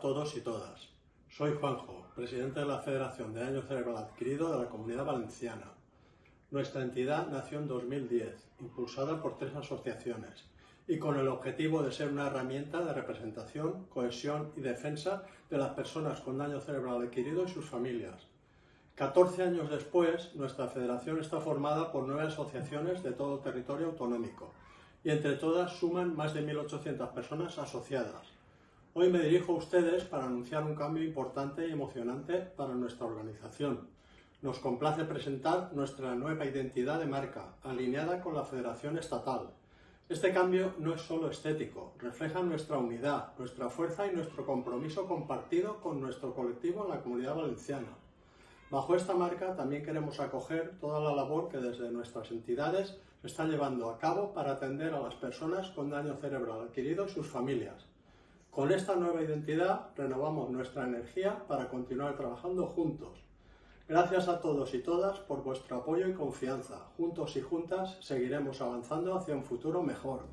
todos y todas. Soy Juanjo, presidente de la Federación de Daño Cerebral Adquirido de la Comunidad Valenciana. Nuestra entidad nació en 2010, impulsada por 3 asociaciones y con el objetivo de ser una herramienta de representación, cohesión y defensa de las personas con daño cerebral adquirido y sus familias. 14 años después, nuestra federación está formada por 9 asociaciones de todo el territorio autonómico y entre todas suman más de 1.800 personas asociadas. Hoy me dirijo a ustedes para anunciar un cambio importante y emocionante para nuestra organización. Nos complace presentar nuestra nueva identidad de marca, alineada con la Federación Estatal. Este cambio no es solo estético, refleja nuestra unidad, nuestra fuerza y nuestro compromiso compartido con nuestro colectivo en la Comunidad Valenciana. Bajo esta marca también queremos acoger toda la labor que desde nuestras entidades se está llevando a cabo para atender a las personas con daño cerebral adquirido y sus familias. Con esta nueva identidad renovamos nuestra energía para continuar trabajando juntos. Gracias a todos y todas por vuestro apoyo y confianza. Juntos y juntas seguiremos avanzando hacia un futuro mejor.